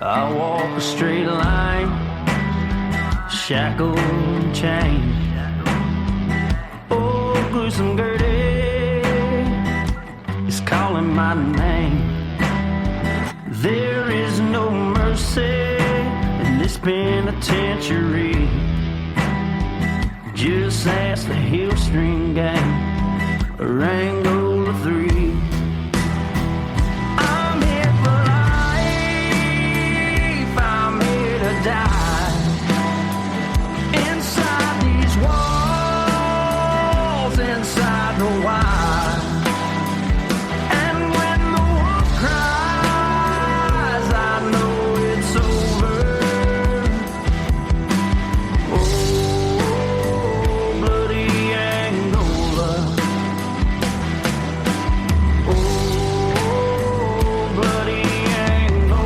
I walk a straight line, shackled and chained. Oh, gruesome Gertie is calling my name. There is no mercy in this penitentiary. Just ask the Hillstring Gang, or Angola 3. I'm here for life, I'm here to die. Inside these walls, inside the wire. And when the wolf cries, I know it's over. Oh, bloody Angola. Oh, bloody Angola.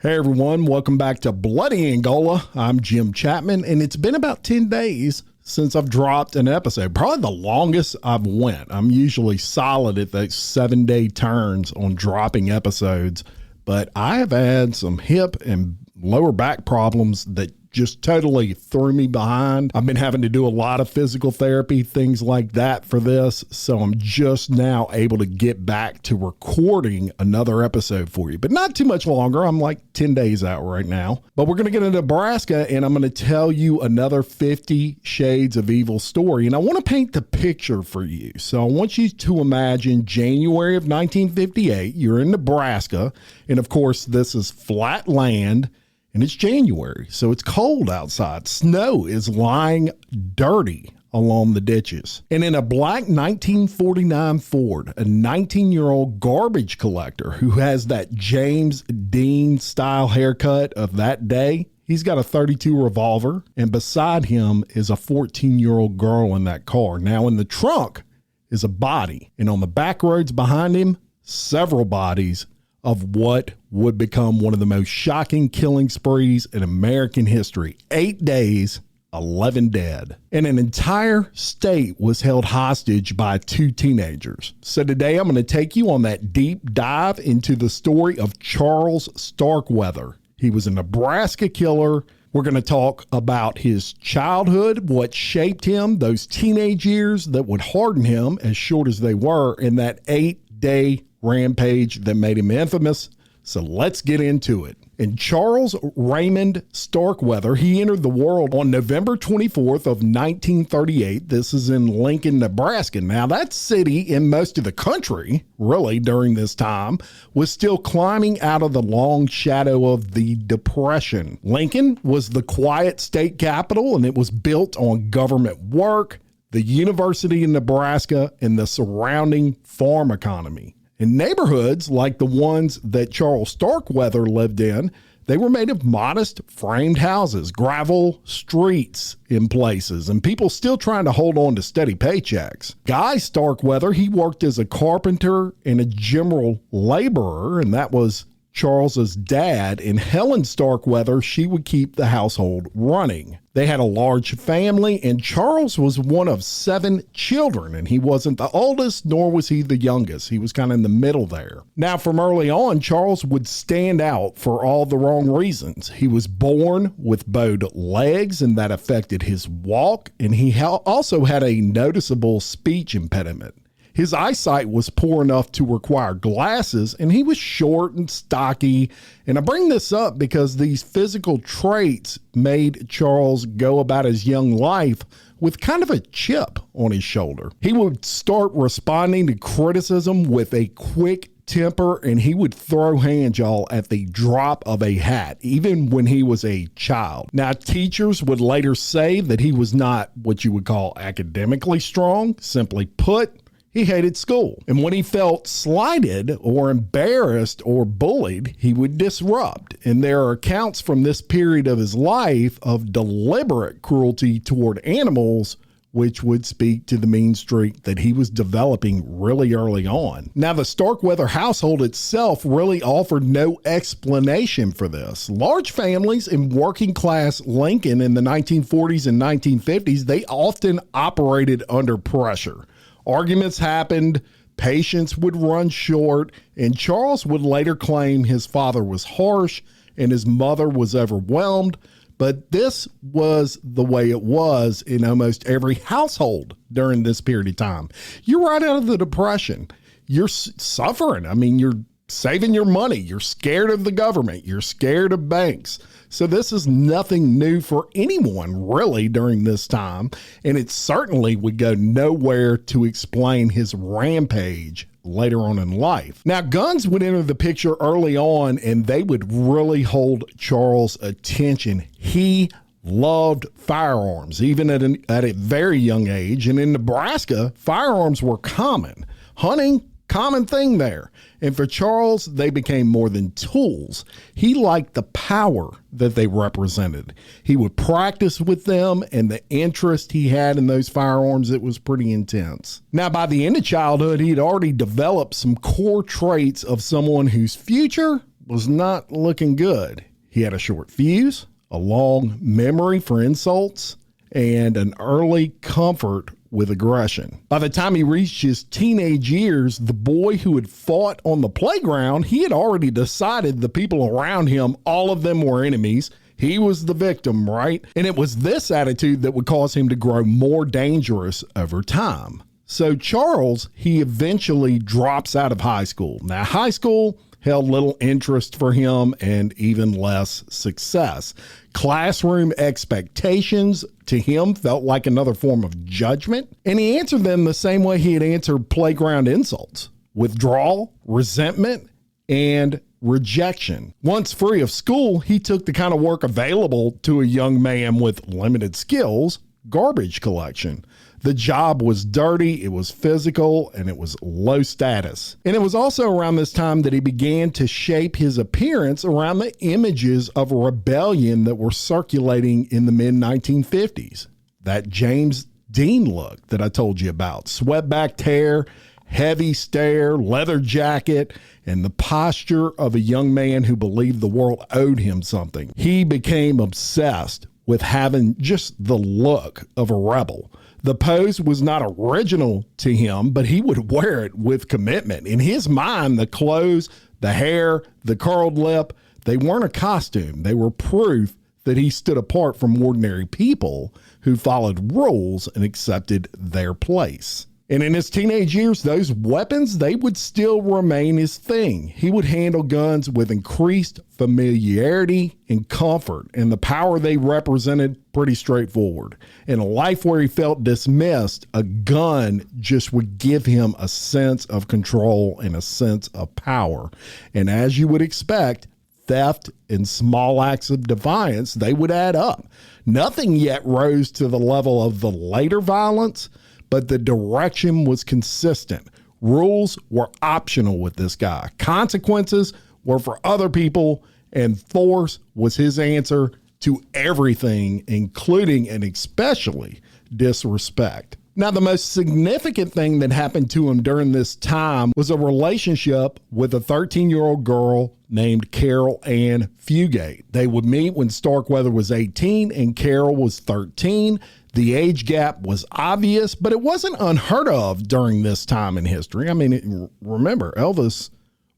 Hey everyone, welcome back to Bloody Angola. I'm Jim Chapman, and it's been about 10 days since I've dropped an episode. Probably the longest I've went. I'm usually solid at those 7-day turns on dropping episodes, but I have had some hip and lower back problems that just totally threw me behind. I've been having to do a lot of physical therapy, things like that for this. So I'm just now able to get back to recording another episode for you, but not too much longer. I'm like 10 days out right now, but we're going to get into Nebraska and I'm going to tell you another 50 Shades of Evil story. And I want to paint the picture for you. So I want you to imagine January of 1958, you're in Nebraska. And of course, this is flat land. And it's January, so it's cold outside. Snow is lying dirty along the ditches. And in a black 1949 Ford, a 19-year-old garbage collector who has that James Dean style haircut of that day, he's got a .32 revolver, and beside him is a 14-year-old girl in that car. Now in the trunk is a body, and on the back roads behind him, several bodies of what would become one of the most shocking killing sprees in American history. 8 days, 11 dead. And an entire state was held hostage by 2 teenagers. So today I'm going to take you on that deep dive into the story of Charles Starkweather. He was a Nebraska killer. We're going to talk about his childhood, what shaped him, those teenage years that would harden him, as short as they were, in that 8-day rampage that made him infamous. So let's get into it. And Charles Raymond Starkweather, he entered the world on November 24th of 1938. This is in Lincoln, Nebraska. Now that city in most of the country, really during this time, was still climbing out of the long shadow of the Depression. Lincoln was the quiet state capital, and it was built on government work, the University of Nebraska, and the surrounding farm economy. In neighborhoods like the ones that Charles Starkweather lived in, they were made of modest framed houses, gravel streets in places, and people still trying to hold on to steady paychecks. Guy Starkweather, he worked as a carpenter and a general laborer, and that was Charles's dad. And Helen Starkweather, she would keep the household running. They had a large family, and Charles was one of 7 children, and he wasn't the oldest, nor was he the youngest. He was kind of in the middle there. Now, from early on, Charles would stand out for all the wrong reasons. He was born with bowed legs, and that affected his walk, and he also had a noticeable speech impediment. His eyesight was poor enough to require glasses, and he was short and stocky. And I bring this up because these physical traits made Charles go about his young life with kind of a chip on his shoulder. He would start responding to criticism with a quick temper, and he would throw hands, y'all, at the drop of a hat, even when he was a child. Now, teachers would later say that he was not what you would call academically strong. Simply put, he hated school. And when he felt slighted or embarrassed or bullied, he would disrupt. And there are accounts from this period of his life of deliberate cruelty toward animals which would speak to the mean streak that he was developing really early on. Now, the Starkweather household itself really offered no explanation for this. Large families in working class Lincoln in the 1940s and 1950s, they often operated under pressure. Arguments happened, patience would run short, and Charles would later claim his father was harsh and his mother was overwhelmed. But this was the way it was in almost every household during this period of time. You're right out of the Depression. You're suffering. I mean, you're saving your money. You're scared of the government. You're scared of banks. So this is nothing new for anyone really during this time. And it certainly would go nowhere to explain his rampage later on in life. Now, guns would enter the picture early on, and they would really hold Charles' attention. He loved firearms, even at a very young age. And in Nebraska, firearms were common. Hunting, common thing there. And for Charles, they became more than tools. He liked the power that they represented. He would practice with them, and the interest he had in those firearms, it was pretty intense. Now, by the end of childhood, he'd already developed some core traits of someone whose future was not looking good. He had a short fuse, a long memory for insults, and an early comfort with aggression. By the time he reached his teenage years, the boy who had fought on the playground, he had already decided the people around him, all of them were enemies. He was the victim, right? And it was this attitude that would cause him to grow more dangerous over time. So Charles, he eventually drops out of high school. Now, high school held little interest for him and even less success. Classroom expectations to him felt like another form of judgment, and he answered them the same way he had answered playground insults: withdrawal, resentment, and rejection. Once free of school, he took the kind of work available to a young man with limited skills: garbage collection. The job was dirty, it was physical, and it was low status. And it was also around this time that he began to shape his appearance around the images of rebellion that were circulating in the mid-1950s. That James Dean look that I told you about: swept-backed hair, heavy stare, leather jacket, and the posture of a young man who believed the world owed him something. He became obsessed with having just the look of a rebel. The pose was not original to him, but he would wear it with commitment. In his mind, the clothes, the hair, the curled lip, they weren't a costume. They were proof that he stood apart from ordinary people who followed rules and accepted their place. And in his teenage years, those weapons, they would still remain his thing. He would handle guns with increased familiarity and comfort, and the power they represented, pretty straightforward. In a life where he felt dismissed, a gun just would give him a sense of control and a sense of power. And as you would expect, theft and small acts of defiance, they would add up. Nothing yet rose to the level of the later violence, but the direction was consistent. Rules were optional with this guy. Consequences were for other people, and force was his answer to everything, including and especially disrespect. Now, the most significant thing that happened to him during this time was a relationship with a 13-year-old girl named Caril Ann Fugate. They would meet when Starkweather was 18 and Caril was 13. The age gap was obvious, but it wasn't unheard of during this time in history. I mean, remember, Elvis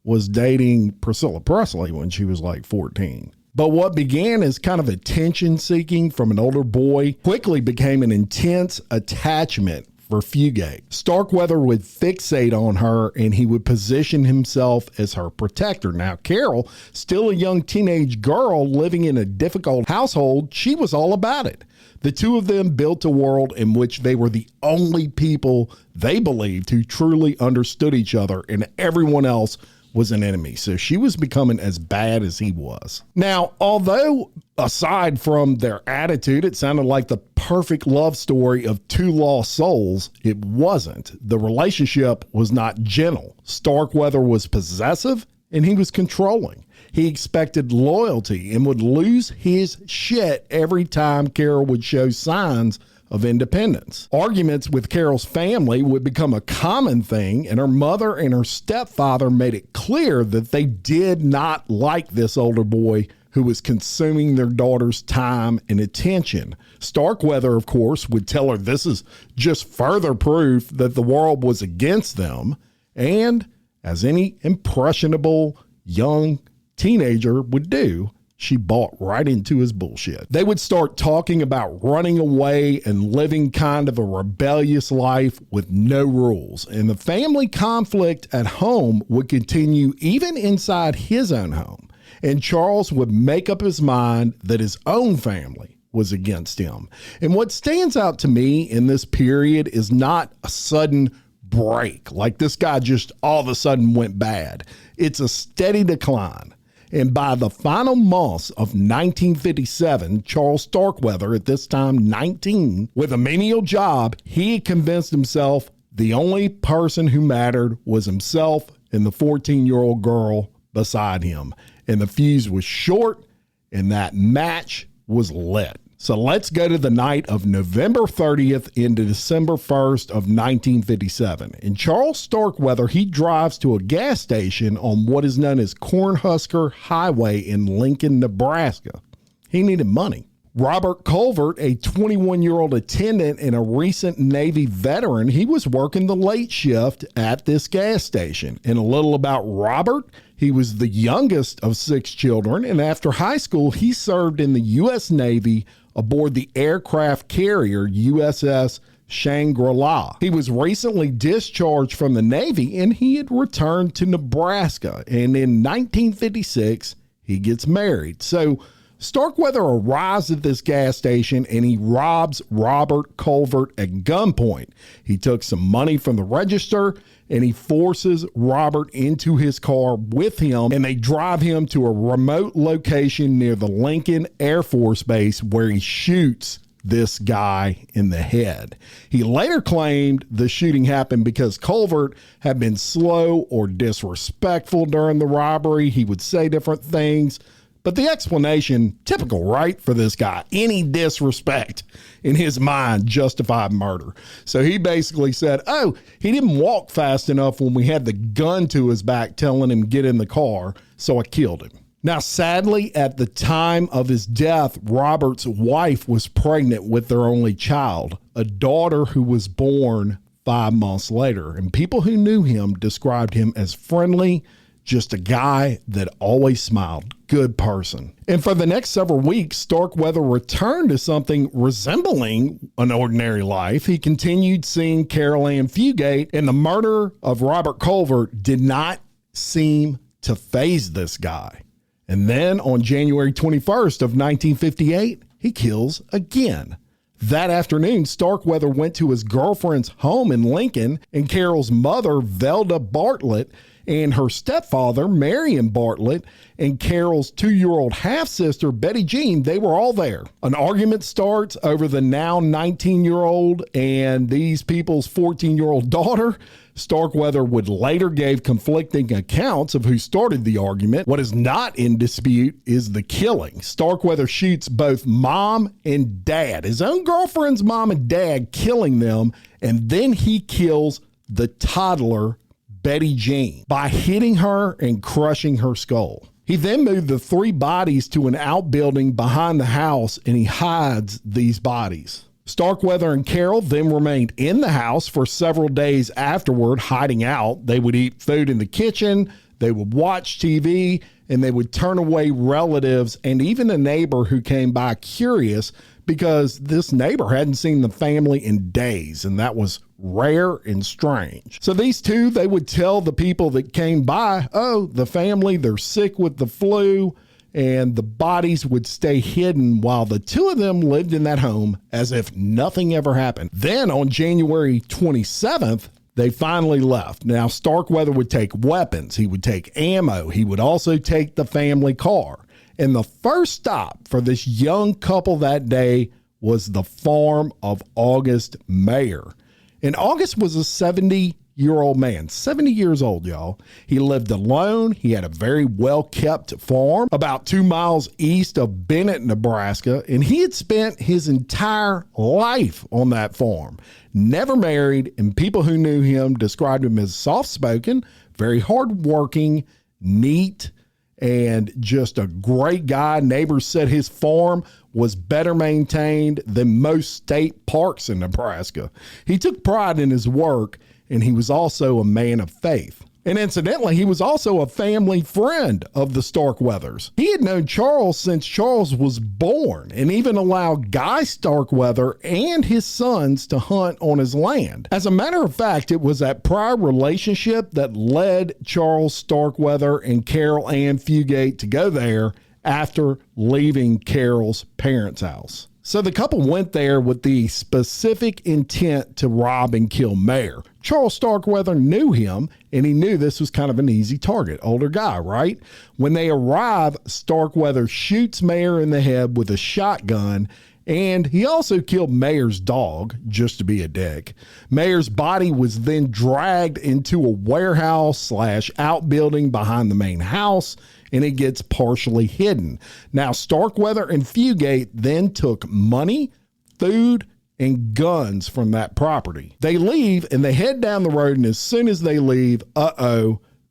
was dating Priscilla Presley when she was like 14. But what began as kind of attention seeking from an older boy quickly became an intense attachment for Fugate. Starkweather would fixate on her, and he would position himself as her protector. Now, Caril, still a young teenage girl living in a difficult household, she was all about it. The two of them built a world in which they were the only people they believed who truly understood each other, and everyone else was an enemy. So she was becoming as bad as he was. Now, although aside from their attitude, it sounded like the perfect love story of two lost souls, it wasn't. The relationship was not gentle. Starkweather was possessive and he was controlling. He expected loyalty and would lose his shit every time Caril would show signs of independence. Arguments with Caril's family would become a common thing, and her mother and her stepfather made it clear that they did not like this older boy who was consuming their daughter's time and attention. Starkweather, of course, would tell her this is just further proof that the world was against them, and as any impressionable young teenager would do, she bought right into his bullshit. They would start talking about running away and living kind of a rebellious life with no rules. And the family conflict at home would continue even inside his own home. And Charles would make up his mind that his own family was against him. And what stands out to me in this period is not a sudden break, like this guy just all of a sudden went bad. It's a steady decline. And by the final months of 1957, Charles Starkweather, at this time 19, with a menial job, he had convinced himself the only person who mattered was himself and the 14-year-old girl beside him. And the fuse was short, and that match was lit. So let's go to the night of November 30th into December 1st of 1957. And Charles Starkweather, he drives to a gas station on what is known as Cornhusker Highway in Lincoln, Nebraska. He needed money. Robert Culvert, a 21-year-old attendant and a recent Navy veteran, he was working the late shift at this gas station. And a little about Robert: he was the youngest of 6 children, and after high school, he served in the U.S. Navy aboard the aircraft carrier USS Shangri-La. He was recently discharged from the Navy, and he had returned to Nebraska. And in 1956, he gets married. So Starkweather arrives at this gas station and he robs Robert Culvert at gunpoint. He took some money from the register and he forces Robert into his car with him, and they drive him to a remote location near the Lincoln Air Force Base where he shoots this guy in the head. He later claimed the shooting happened because Culvert had been slow or disrespectful during the robbery. He would say different things. But the explanation, typical, right, for this guy, any disrespect in his mind justified murder. So he basically said, oh, he didn't walk fast enough when we had the gun to his back telling him get in the car, so I killed him. Now, sadly, at the time of his death, Robert's wife was pregnant with their only child, a daughter who was born 5 months later. And people who knew him described him as friendly, just a guy that always smiled, good person. And for the next several weeks, Starkweather returned to something resembling an ordinary life. He continued seeing Caril Ann Fugate, and the murder of Robert Culvert did not seem to faze this guy. And then on January 21st of 1958, he kills again. That afternoon, Starkweather went to his girlfriend's home in Lincoln, and Caril's mother, Velda Bartlett, and her stepfather, Marion Bartlett, and Caril's 2-year-old half-sister, Betty Jean, they were all there. An argument starts over the now 19-year-old and these people's 14-year-old daughter. Starkweather would later give conflicting accounts of who started the argument. What is not in dispute is the killing. Starkweather shoots both mom and dad, his own girlfriend's mom and dad, killing them, and then he kills the toddler, Betty Jean, by hitting her and crushing her skull. He then moved the 3 bodies to an outbuilding behind the house, and he hides these bodies. Starkweather and Caril then remained in the house for several days afterward, hiding out. They would eat food in the kitchen, they would watch TV, and they would turn away relatives and even a neighbor who came by curious, because this neighbor hadn't seen the family in days, and that was rare and strange. So these two, they would tell the people that came by, oh, the family, they're sick with the flu, and the bodies would stay hidden while the two of them lived in that home as if nothing ever happened. Then on January 27th, they finally left. Now, Starkweather would take weapons, he would take ammo, he would also take the family car. And the first stop for this young couple that day was the farm of August Mayer. And August was a 70-year-old man, 70 years old, y'all. He lived alone. He had a very well-kept farm about 2 miles east of Bennett, Nebraska, and he had spent his entire life on that farm. Never married, and people who knew him described him as soft-spoken, very hardworking, neat, and just a great guy. Neighbors said his farm was better maintained than most state parks in Nebraska. He took pride in his work, and he was also a man of faith. And incidentally, he was also a family friend of the Starkweathers. He had known Charles since Charles was born, and even allowed Guy Starkweather and his sons to hunt on his land. As a matter of fact, it was that prior relationship that led Charles Starkweather and Caril Ann Fugate to go there after leaving Caril's parents' house. So the couple went there with the specific intent to rob and kill Mayer. Charles Starkweather knew him, and he knew this was kind of an easy target. Older guy, right? When they arrive, Starkweather shoots Mayer in the head with a shotgun, and he also killed Mayer's dog, just to be a dick. Mayer's body was then dragged into a warehouse/outbuilding behind the main house, and it gets partially hidden. Now, Starkweather and Fugate then took money, food, and guns from that property. They leave and they head down the road, and as soon as they leave,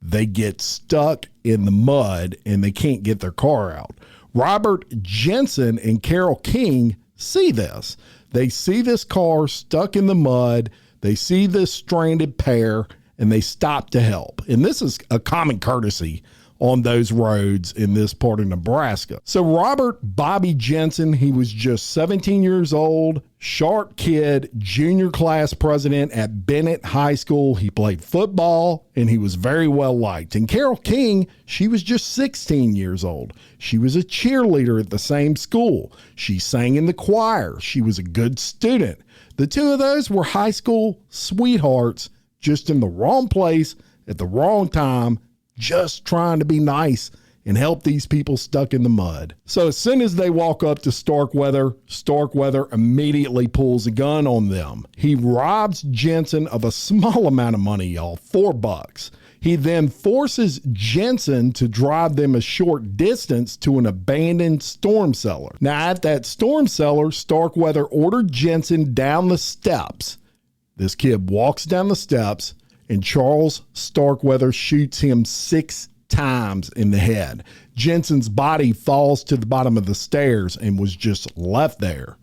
they get stuck in the mud and they can't get their car out. Robert Jensen and Caril King see this. They see this car stuck in the mud. They see this stranded pair, and they stop to help. And this is a common courtesy on those roads in this part of Nebraska. So Robert Bobby Jensen, he was just 17 years old, sharp kid, junior class president at Bennett High School. He played football, and he was very well liked. And Caril King, she was just 16 years old. She was a cheerleader at the same school. She sang in the choir. She was a good student. The two of those were high school sweethearts, just in the wrong place at the wrong time, just trying to be nice and help these people stuck in the mud. So as soon as they walk up to Starkweather, Starkweather immediately pulls a gun on them. He robs Jensen of a small amount of money, y'all, $4. He then forces Jensen to drive them a short distance to an abandoned storm cellar. Now at that storm cellar, Starkweather ordered Jensen down the steps. This kid walks down the steps, and Charles Starkweather shoots him 6 times in the head. Jensen's body falls to the bottom of the stairs and was just left there.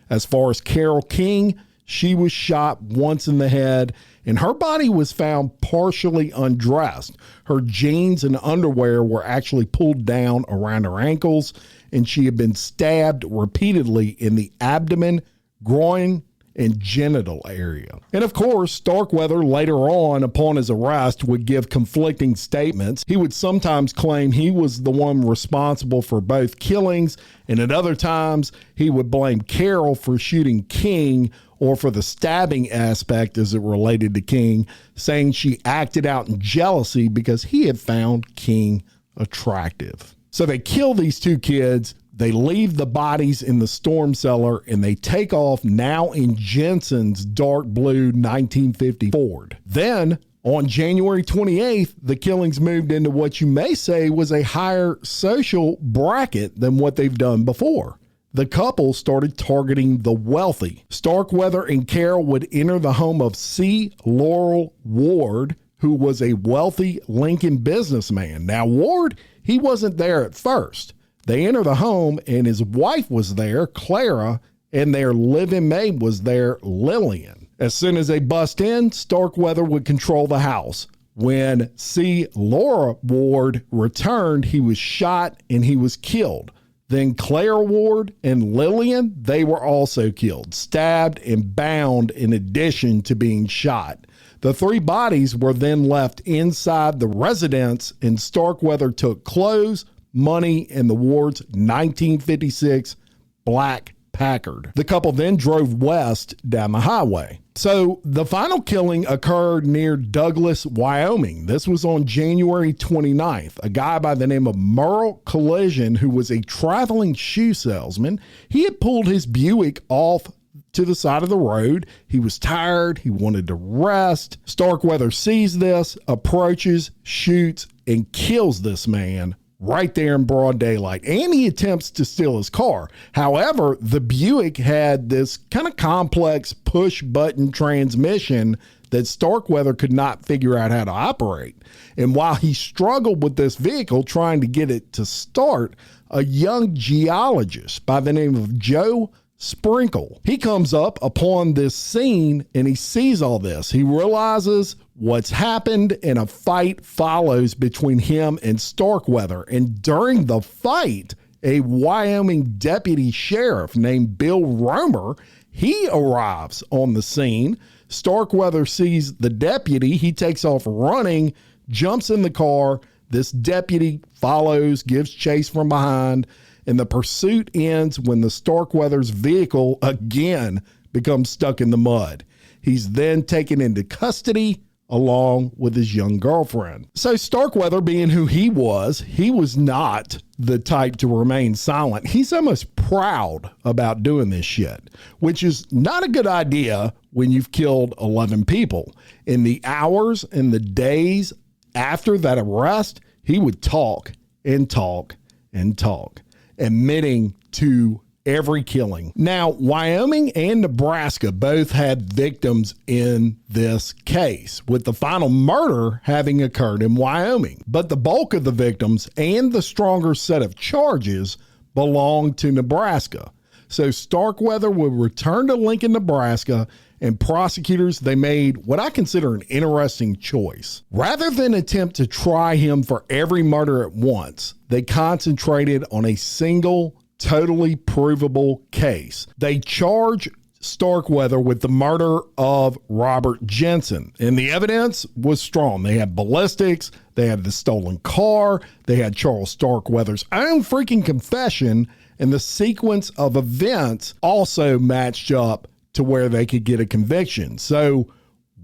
As far as Caril King, she was shot once in the head, and her body was found partially undressed. Her jeans and underwear were actually pulled down around her ankles, and she had been stabbed repeatedly in the abdomen, groin, and genital area. And of course, Starkweather later on, upon his arrest, would give conflicting statements. He would sometimes claim he was the one responsible for both killings, and at other times he would blame Caril for shooting King, or for the stabbing aspect as it related to King, saying she acted out in jealousy because he had found King attractive. So they kill these two kids. They leave the bodies in the storm cellar, and they take off now in Jensen's dark blue 1950 Ford. Then on January 28th, the killings moved into what you may say was a higher social bracket than what they've done before. The couple started targeting the wealthy. Starkweather and Caril would enter the home of C. Laurel Ward, who was a wealthy Lincoln businessman. Now, Ward, he wasn't there at first. They enter the home, and his wife was there, Clara, and their live-in maid was there, Lillian. As soon as they bust in, Starkweather would control the house. When C. Laura Ward returned, he was shot and he was killed. Then Clara Ward and Lillian, they were also killed, stabbed and bound in addition to being shot. The 3 bodies were then left inside the residence, and Starkweather took clothes, money, and the Ward's 1956 black Packard. The couple then drove west down the highway. So the final killing occurred near Douglas, Wyoming. This was on January 29th. A guy by the name of Merle Collision, who was a traveling shoe salesman, he had pulled his Buick off to the side of the road. He was tired. He wanted to rest. Starkweather sees this, approaches, shoots, and kills this man right there in broad daylight. And he attempts to steal his car. However, the Buick had this kind of complex push button transmission that Starkweather could not figure out how to operate. And while he struggled with this vehicle trying to get it to start, a young geologist by the name of Joe Sprinkle, he comes up upon this scene and he sees all this. He realizes what's happened, and a fight follows between him and Starkweather. And during the fight, a Wyoming deputy sheriff named Bill Romer, he arrives on the scene. Starkweather sees the deputy. He takes off running, jumps in the car. This deputy follows, gives chase from behind, and the pursuit ends when the Starkweather's vehicle again becomes stuck in the mud. He's then taken into custody along with his young girlfriend. So Starkweather, being who he was not the type to remain silent. He's almost proud about doing this shit, which is not a good idea when you've killed 11 people. In the hours and the days after that arrest, he would talk and talk and talk, admitting to every killing. Now, Wyoming and Nebraska both had victims in this case, with the final murder having occurred in Wyoming. But the bulk of the victims and the stronger set of charges belonged to Nebraska. So Starkweather would return to Lincoln, Nebraska, and prosecutors, they made what I consider an interesting choice. Rather than attempt to try him for every murder at once, they concentrated on a single, totally provable case. They charge Starkweather with the murder of Robert Jensen, and the evidence was strong. They had ballistics, they had the stolen car, they had Charles Starkweather's own freaking confession, and the sequence of events also matched up to where they could get a conviction. So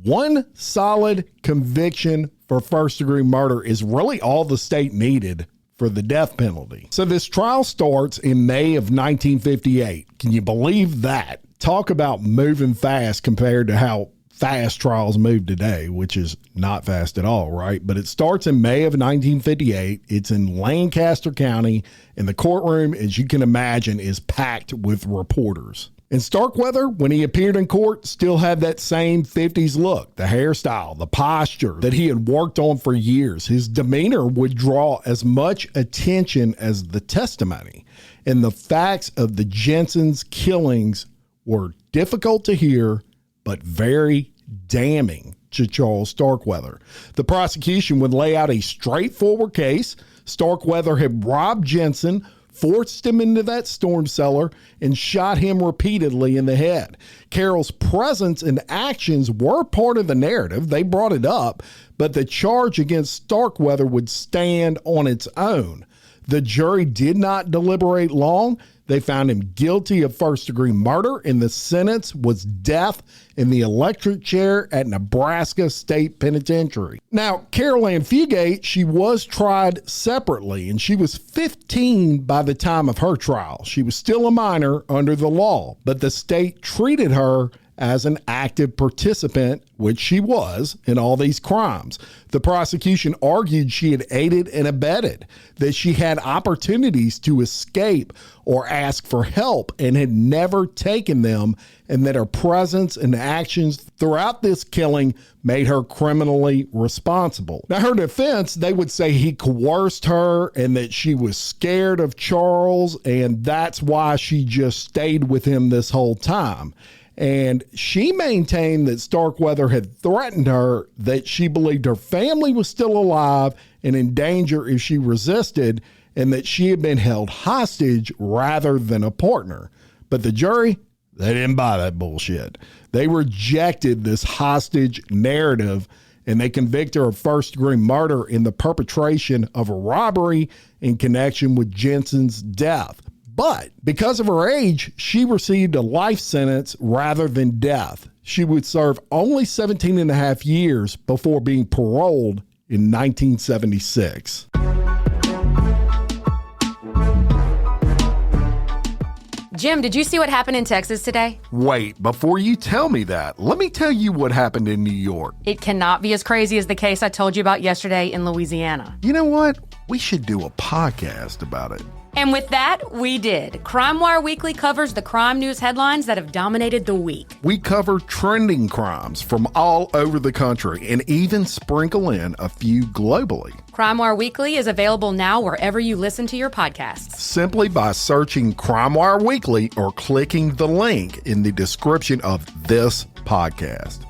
one solid conviction for first-degree murder is really all the state needed for the death penalty. So this trial starts in May of 1958. Can you believe that? Talk about moving fast compared to how fast trials move today, which is not fast at all, right? But it starts in May of 1958. It's in Lancaster County, and the courtroom, as you can imagine, is packed with reporters. And Starkweather, when he appeared in court, still had that same 50s look, the hairstyle, the posture that he had worked on for years. His demeanor would draw as much attention as the testimony. And the facts of the Jensen's killings were difficult to hear, but very damning to Charles Starkweather. The prosecution would lay out a straightforward case. Starkweather had robbed Jensen, forced him into that storm cellar, and shot him repeatedly in the head. Caril's presence and actions were part of the narrative. They brought it up, but the charge against Starkweather would stand on its own. The jury did not deliberate long. They found him guilty of first-degree murder, and the sentence was death in the electric chair at Nebraska State Penitentiary. Now, Caril Ann Fugate, she was tried separately, and she was 15 by the time of her trial. She was still a minor under the law, but the state treated her as an active participant, which she was, in all these crimes. The prosecution argued she had aided and abetted, that she had opportunities to escape or ask for help and had never taken them, and that her presence and actions throughout this killing made her criminally responsible. Now, her defense, they would say he coerced her and that she was scared of Charles, and that's why she just stayed with him this whole time. And she maintained that Starkweather had threatened her, that she believed her family was still alive and in danger if she resisted, and that she had been held hostage rather than a partner. But the jury, they didn't buy that bullshit. They rejected this hostage narrative, and they convicted her of first-degree murder in the perpetration of a robbery in connection with Jensen's death. But because of her age, she received a life sentence rather than death. She would serve only 17 and a half years before being paroled in 1976. Jim, did you see what happened in Texas today? Wait, before you tell me that, let me tell you what happened in New York. It cannot be as crazy as the case I told you about yesterday in Louisiana. You know what? We should do a podcast about it. And with that, we did. Crime Wire Weekly covers the crime news headlines that have dominated the week. We cover trending crimes from all over the country and even sprinkle in a few globally. Crime Wire Weekly is available now wherever you listen to your podcasts. Simply by searching Crime Wire Weekly or clicking the link in the description of this podcast.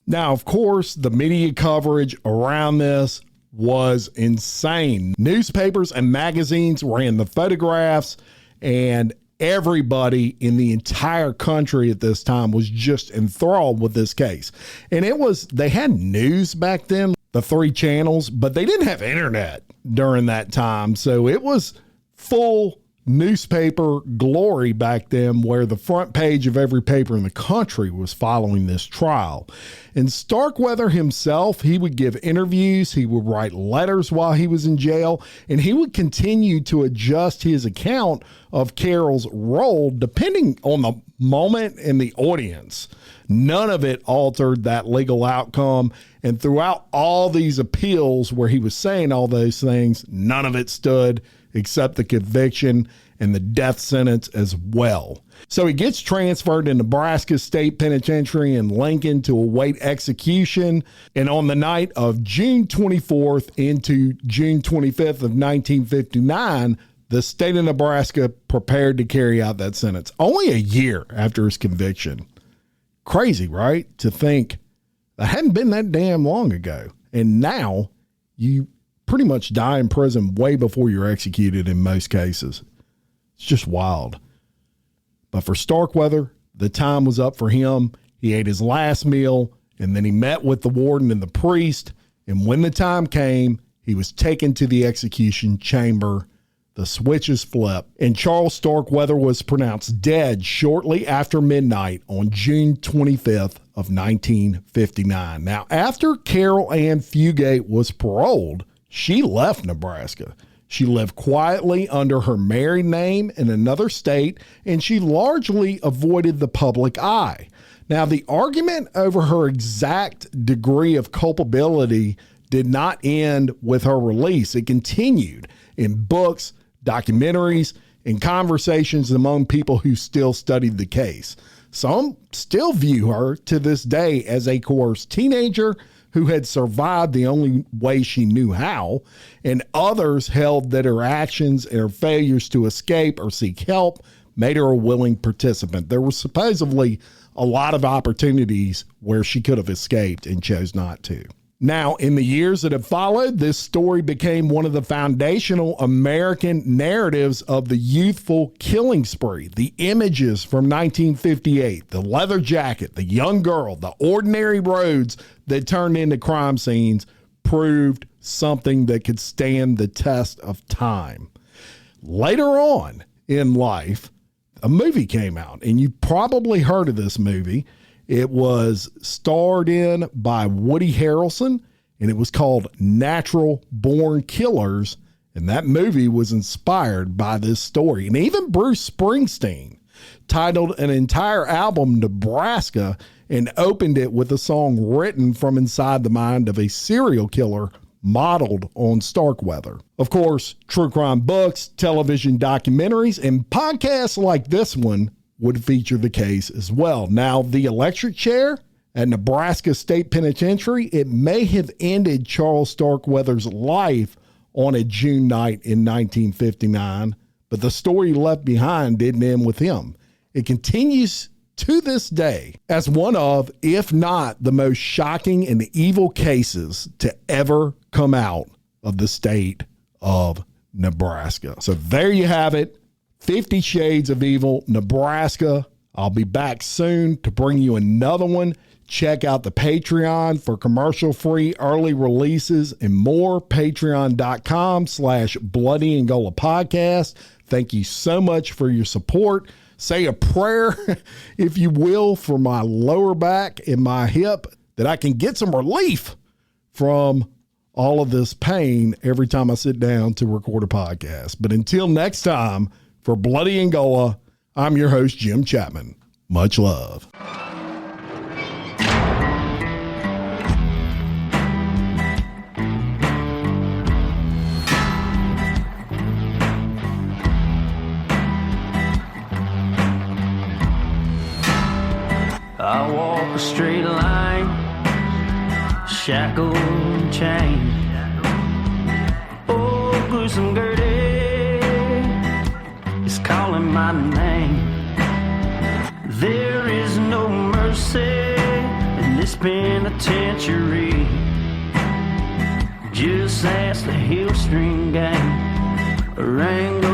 Now, of course, the media coverage around this was insane. Newspapers and magazines ran the photographs, and everybody in the entire country at this time was just enthralled with this case. And they had news back then, the 3 channels, but they didn't have internet during that time. So it was full newspaper glory back then, where the front page of every paper in the country was following this trial. And Starkweather himself, he would give interviews, he would write letters while he was in jail, and he would continue to adjust his account of Caril's role depending on the moment and the audience. None of it altered that legal outcome. And throughout all these appeals where he was saying all those things, none of it stood except the conviction and the death sentence as well. So he gets transferred to Nebraska State Penitentiary in Lincoln to await execution. And on the night of June 24th into June 25th of 1959, the state of Nebraska prepared to carry out that sentence only a year after his conviction. Crazy, right? To think that hadn't been that damn long ago. And now you pretty much die in prison way before you're executed in most cases. It's just wild. But for Starkweather, the time was up for him. He ate his last meal, and then he met with the warden and the priest. And when the time came, he was taken to the execution chamber. The switches flipped, and Charles Starkweather was pronounced dead shortly after midnight on June 25th of 1959. Now, after Caril Ann Fugate was paroled, she left Nebraska. She lived quietly under her married name in another state, and she largely avoided the public eye. Now, the argument over her exact degree of culpability did not end with her release. It continued in books, documentaries, and conversations among people who still studied the case. Some still view her to this day as a coerced teenager who had survived the only way she knew how, and others held that her actions and her failures to escape or seek help made her a willing participant. There were supposedly a lot of opportunities where she could have escaped and chose not to. Now, in the years that have followed, this story became one of the foundational American narratives of the youthful killing spree. The images from 1958, the leather jacket, the young girl, the ordinary roads that turned into crime scenes proved something that could stand the test of time. Later on in life, a movie came out, and you probably heard of this movie. It was starred in by Woody Harrelson, and it was called Natural Born Killers. And that movie was inspired by this story. And even Bruce Springsteen titled an entire album Nebraska and opened it with a song written from inside the mind of a serial killer modeled on Starkweather. Of course, true crime books, television documentaries, and podcasts like this one would feature the case as well. Now, the electric chair at Nebraska State Penitentiary, it may have ended Charles Starkweather's life on a June night in 1959, but the story left behind didn't end with him. It continues to this day as one of, if not the most shocking and evil cases to ever come out of the state of Nebraska. So there you have it. 50 Shades of Evil, Nebraska. I'll be back soon to bring you another one. Check out the Patreon for commercial-free early releases and more. Patreon.com/Bloody Angola Podcast. Thank you so much for your support. Say a prayer, if you will, for my lower back and my hip, that I can get some relief from all of this pain every time I sit down to record a podcast. But until next time, for Bloody Angola, I'm your host, Jim Chapman. Much love. I walk a straight line, shackled and chained. Oh, gruesome Gertie is calling my name. There is no mercy in this penitentiary. Just ask the Hill String Gang, Rango